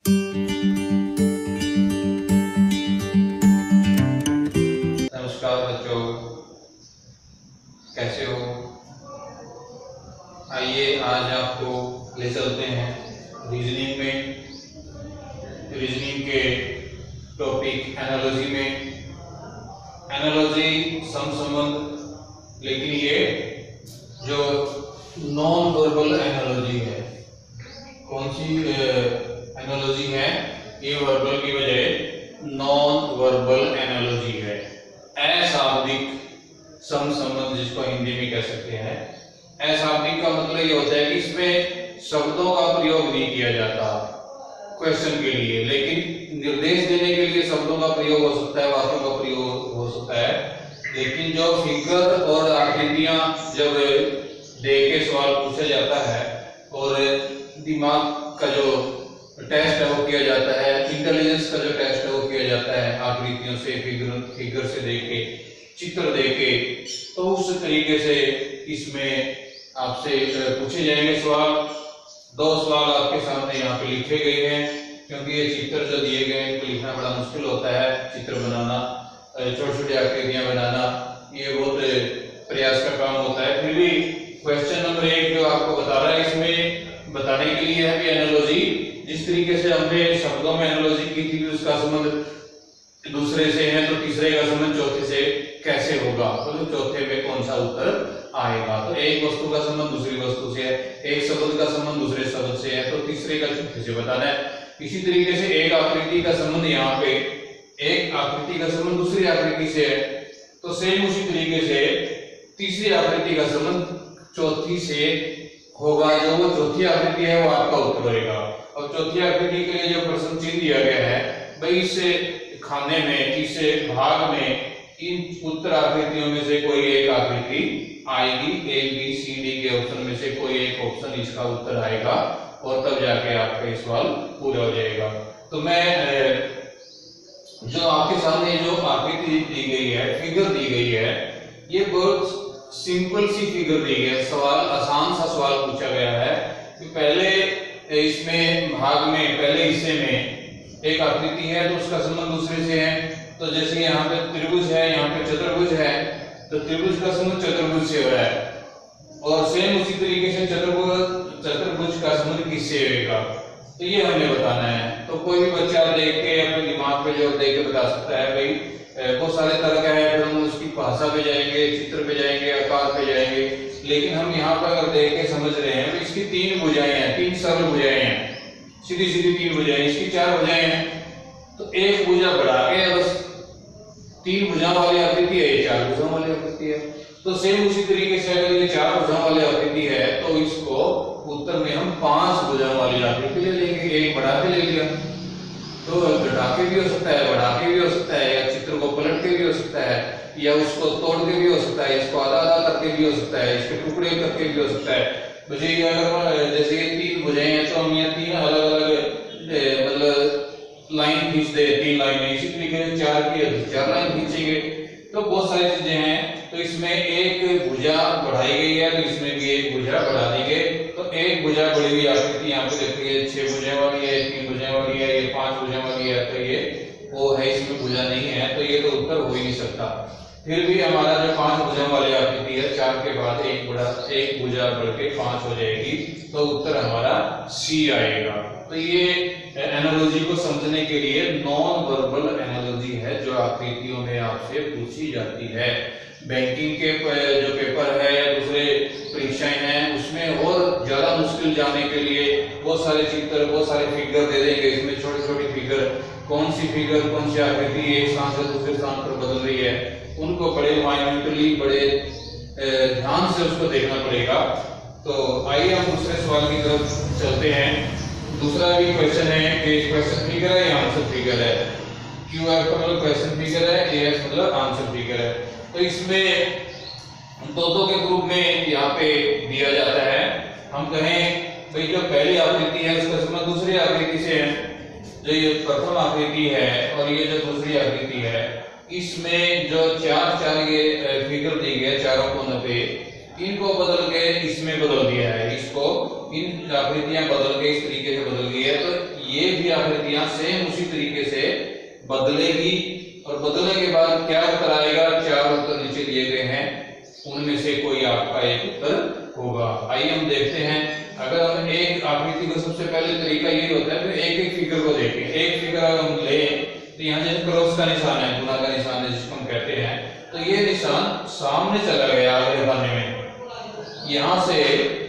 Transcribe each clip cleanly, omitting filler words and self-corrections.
नमस्कार बच्चों, कैसे हो? आइए आज आपको ले चलते हैं रीजनिंग में। रीजनिंग के टॉपिक एनालॉजी में। एनालॉजी समसंबंध, लेकिन ये जो नॉन वर्बल एनालॉजी है, कौन सी एनालॉजी है? ये वर्बल की बजाय नॉन वर्बल एनालॉजी है। अशाब्दिक समसंबंध, जिसको हिंदी में कह सकते हैं। अशाब्दिक का मतलब ये होता है कि इसमें शब्दों का प्रयोग नहीं किया जाता क्वेश्चन के लिए, लेकिन निर्देश देने के लिए शब्दों का प्रयोग हो सकता है, वाक्यों का प्रयोग हो सकता है। लेकिन जो फिगर और आकृतियां जब दे के सवाल पूछा जाता है और दिमाग का जो टेस्ट है वो किया जाता है, इंटेलिजेंस का जो टेस्ट है वो किया जाता है आकृतियों से, फिगर से देके, चित्र देके, तो उस तरीके से इसमें आपसे पूछे जाएंगे सवाल। दो सवाल आपके सामने यहाँ पे लिखे गए हैं, क्योंकि ये चित्र जो दिए गए हैं इनको लिखना बड़ा मुश्किल होता है। चित्र बनाना, छोटी छोटी आकृतियां बनाना, ये बहुत प्रयास का काम होता है। फिर भी क्वेश्चन नंबर 1 जो आपको बता रहा है, इसमें बताने के लिए है कि एनालॉजी, जिस तरीके से हमने शब्दों में एनालॉजी की थी, उसका संबंध दूसरे से है, तो तीसरे का संबंध चौथे से कैसे होगा, तो चौथे में कौन सा उत्तर आएगा। तो एक वस्तु का संबंध दूसरी वस्तु से है, एक शब्द का संबंध दूसरे शब्द से है, तो तीसरे का चौथे से बताना है। इसी तरीके से एक आकृति का संबंध, यहाँ पे एक आकृति का संबंध दूसरी आकृति से है, तो सेम उसी तरीके से तीसरी आकृति का संबंध चौथी से होगा। जो वो चौथी आकृति है वो आपका उत्तर होगा। और चौथी आकृति के लिए जो प्रश्न चिन्ह दिया गया है, भाई इस खाने में, इस भाग में इन उत्तर आकृतियों में से कोई एक आकृति आएगी। ए बी सी डी के ऑप्शन में से कोई एक ऑप्शन इसका उत्तर आएगा, और तब जाके आपका सवाल पूरा हो जाएगा। तो मैं जो आपके सामने जो आकृति दी गई है, फिगर दी गई है, ये बहुत सिंपल सी फिगर दी गई है। सवाल आसान सा सवाल पूछा गया है कि पहले इसमें भाग में, पहले हिस्से में एक आकृति है, तो उसका संबंध दूसरे से है। तो जैसे यहाँ पे त्रिभुज है, यहाँ पे चतुर्भुज है, तो त्रिभुज का संबंध चतुर्भुज से हो रहा है, और सेम उसी तरीके से चतुर्भुज का संबंध किससे होगा, तो ये हमें बताना है। तो कोई भी बच्चा देख के अपने दिमाग पे जो देख के बता सकता है, भाई बहुत सारे तरह का है, फिर हम उसकी भाषा पे जाएंगे, चित्र पे जाएंगे, आकार पे जाएंगे। लेकिन हम यहाँ पर अगर देख के समझ रहे हैं, तो इसकी 3 भुजाएं हैं, 3 सरल भुजाएं हैं, सीधी सीधी 3 भुजाएं, इसकी 4 भुजाएं हैं, तो एक भुजा बढ़ा के बस 3 भुजा वाली आकृति है, ये 4 भुजा वाली आकृति है। तो सेम उसी तरीके से अगर ये 4 भुजा वाली आकृति है, तो इसको उत्तर में हम 5 भुजा वाली आकृति ले लेंगे। एक बढ़ा के ले लिया, तो घटा के भी हो सकता है, बढ़ा के भी हो सकता है, या चित्र को पलट के भी हो सकता है, या उसको तोड़ के भी हो सकता है, इसको आधा आधा करके भी हो सकता है, इसके टुकड़े करके भी हो सकता है। मुझे अगर जैसे ये 3 भुजाएं हैं, तो हम ये 3 अलग अलग मतलब लाइन खींच दे, 3 लाइनें, इसी तरीके से 4 की 4 लाइन खींचेंगे। तो बहुत सारी चीजें हैं। तो इसमें एक भुजा बढ़ाई गई है, तो इसमें भी एक भुजा बढ़ा दी गई। तो एक भुजा बढ़ी हुई आकृति यहाँ पे देखिए, 6 भुजा वाली है, 3 भुजा वाली है, ये 5 भुजा वाली है, तो ये वो है, इसमें भुजा नहीं है, तो ये तो उत्तर हो ही नहीं सकता। फिर भी हमारा जो 5 भुजा वाली आकृति है, 4 के बाद एक भुजा बढ़ के 5 हो जाएगी, तो उत्तर हमारा सी आएगा। तो ये एनालॉजी को समझने के लिए नॉन वर्बल एनालॉजी है, जो आकृतियों में आपसे पूछी जाती है। बैंकिंग के जो पेपर है या दूसरे परीक्षाएं हैं, उसमें और ज्यादा मुश्किल जाने के लिए बहुत सारे चित्र, बहुत सारे फिगर दे देंगे। इसमें छोटी छोटी फिगर, कौन सी फिगर, कौन सी आकृति एक स्थान से दूसरे स्थान पर बदल रही है, उनको बड़े माइन्यूटली, बड़े ध्यान से उसको देखना पड़ेगा। तो आइए हम दूसरे सवाल की तरफ चलते हैं। दूसरा भी क्वेश्चन है कि क्वेश्चन फिगर है या आंसर फिगर है। क्यू आर का मतलब क्वेश्चन फिगर है, ए एस मतलब आंसर फिगर है। तो इसमें दो के ग्रुप में यहाँ पे दिया जाता है। हम कहें भाई जो पहली आकृति है उसका संबंध दूसरी आकृति से है, जो ये प्रथम आकृति है और ये जो दूसरी आकृति है, इसमें जो 4 ये फिगर दी गई, चारों कोनों पे, इनको बदल के इसमें बदल दिया है। इसको इन आकृतियां बदल के इस तरीके से बदल गई है, तो ये भी आकृतियां सेम उसी तरीके से बदलेगी और बदलने के बाद क्या उत्तर आएगा, 4 उत्तर नीचे दिए गए हैं, उनमें से कोई आपका एक उत्तर होगा। आइए हम देखते हैं। अगर हम एक आकृति को, सबसे पहले तरीका यही होता है कि एक एक फिगर को देखें। एक फिगर अगर हम लें तो यहाँ जैसे क्रॉस का निशान है, गुना का निशान है जिसको हम कहते हैं, तो ये निशान सामने चला गया अगले खाने में, यहाँ से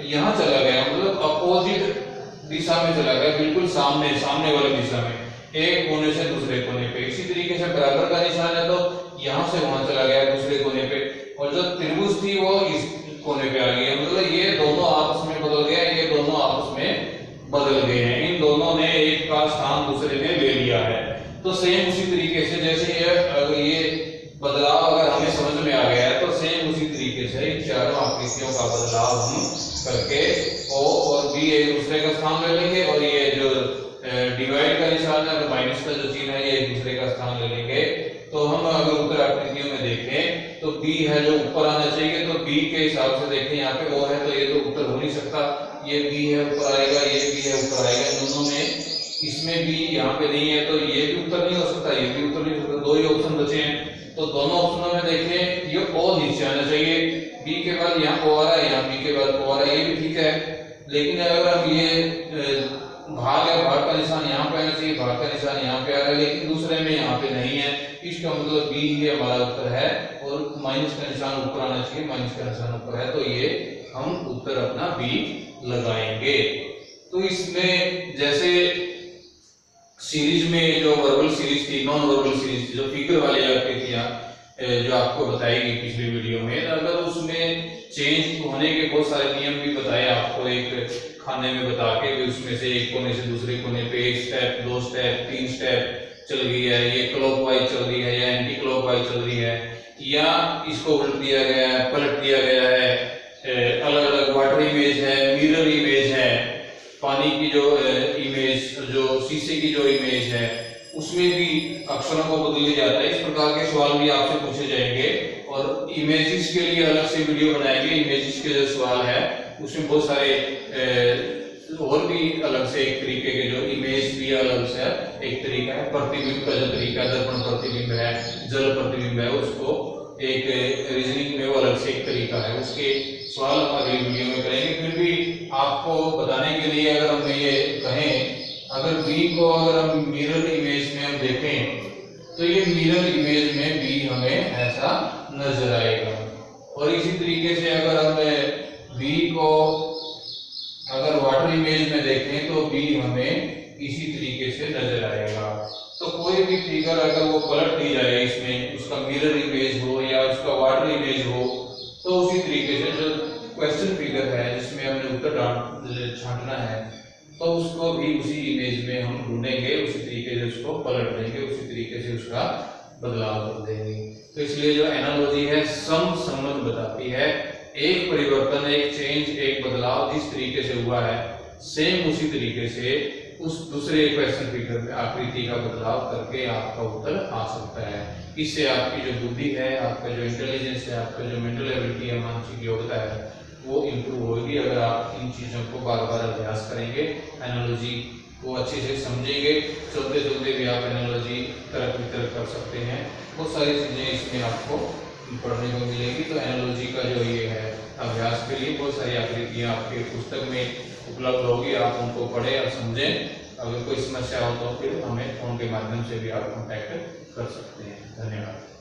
यहाँ चला गया, मतलब अपोजिट दिशा में चला गया, बिल्कुल सामने वाली दिशा में, एक कोने से दूसरे कोने पे। इसी तरीके से बराबर का निशान है तो यहाँ से वहां चला गया दूसरे कोने पे, और जो त्रिभुज थी वो इस कोने पे आ गई, मतलब ये दोनों आपस में बदल गया, ये दोनों आपस में बदल गए हैं, इन दोनों ने एक का स्थान दूसरे ने ले लिया है। तो सेम उसी तरीके से जैसे ये बदलाव अगर हमें समझ में आ गया है तो सेम उसी तरीके से इन चारों आकृतियों का बदलाव हम करके O और B एक दूसरे का स्थान ले लेंगे, और ये जो डिवाइड का निशान है और माइनस का जो चिन्ह है ये एक दूसरे का स्थान ले लेंगे। तो हम अगर उत्तर आकृतियों में देखें तो B है जो ऊपर आना चाहिए, तो B के हिसाब से देखें यहाँ पे O है तो ये तो उत्तर हो नहीं सकता, ये B है ऊपर आएगा, ये B है ऊपर आएगा, दोनों में इसमें B यहाँ पे नहीं है तो ये भी उत्तर नहीं हो सकता, ये भी उत्तर नहीं हो सकता, दो ही ऑप्शन बचे हैं। तो दोनों ऑप्शनों में देखें ये O नीचे आना चाहिए, B के बाद यहाँ O आ रहा है, यहाँ B के बाद O आ रहा है, ये भी ठीक है। लेकिन अगर हम ये भाग है, भाग का निशान यहाँ पे आना चाहिए, भाग का निशान यहाँ पे आ रहा है, लेकिन दूसरे में यहाँ पे नहीं है, इसका मतलब B ही हमारा उत्तर है, और माइनस का निशान ऊपर आना चाहिए, माइनस का निशान ऊपर है, तो ये हम उत्तर अपना B लगाएंगे। तो इसमें जैसे सीरीज में जो वर्बल सीरीज थी, नॉन वर्बल सीरीज थी, जो फिगर वाली आकृतियां जो आपको बताएगी पिछली वीडियो में, अगर उसमें चेंज होने के बहुत सारे नियम भी बताए आपको, एक खाने में बता के भी उसमें से एक कोने से दूसरे कोने पे 1 स्टेप, 2 स्टेप, 3 स्टेप चल गई है, ये क्लॉकवाइज चल रही है या एंटी क्लॉकवाइज चल रही है, या इसको उल्ट दिया गया है, पलट दिया गया है, अलग अलग वाटर इमेज है, मिरर इमेज है, पानी की जो इमेज, जो शीशे की जो इमेज है, उसमें भी अक्षरों को बदल दिया जाता है। इस प्रकार के सवाल भी आपसे पूछे जाएंगे, और इमेजेस के लिए अलग से वीडियो बनाएंगे। इमेजेस के जो सवाल है उसमें बहुत सारे और भी अलग से एक तरीके के जो इमेज भी अलग से एक तरीका है, प्रतिबिंब का जो तरीका है, दर्पण प्रतिबिंब है, जल प्रतिबिंब है, उसको एक रीजनिंग में वो अलग से एक तरीका है, उसके सवाल हम अगली वीडियो में करेंगे। फिर भी आपको बताने के लिए अगर हम ये कहें, अगर B को अगर हम मिरर इमेज में हम देखें तो ये मिरर इमेज में B हमें ऐसा नजर आएगा, और इसी तरीके से अगर हम B को अगर वाटर इमेज में देखें तो B हमें इसी तरीके से नजर आएगा। तो कोई भी फिगर अगर वो पलट दी जाए, इसमें उसका मिरर इमेज हो या उसका वाटर इमेज हो, तो उसी तरीके से जो क्वेश्चन फिगर है जिसमें हमने उत्तर छांटना है, तो उसको भी उसी इमेज में हम ढूंढेंगे, उसी तरीके से उसको पलट देंगे, उसी तरीके से उसका बदलाव कर देंगे। तो इसलिए जो एनालॉजी है संबंध बताती है, एक परिवर्तन, एक चेंज, एक बदलाव जिस तरीके से हुआ है, सेम उसी तरीके से उस दूसरे क्वेश्चन फिगर में आकृति का बदलाव करके आपका उत्तर आ सकता है। इससे आपकी जो बुद्धि है, आपका जो इंटेलिजेंस है, आपका जो मेंटल एबिलिटी है, मानसिक योग्यता है, वो इम्प्रूव होगी अगर आप इन चीज़ों को बार बार अभ्यास करेंगे, एनालॉजी को अच्छे से समझेंगे। चलते चलते भी आप एनालॉजी तरफ कर सकते हैं, बहुत सारी चीज़ें इसमें आपको पढ़ने को मिलेगी। तो एनालॉजी का जो ये है अभ्यास के लिए बहुत सारी आकृतियाँ आपके पुस्तक में उपलब्ध होगी, आप उनको पढ़ें और समझें। अगर कोई समस्या हो तो फिर हमें फोन के माध्यम से भी आप कॉन्टैक्ट कर सकते हैं। धन्यवाद।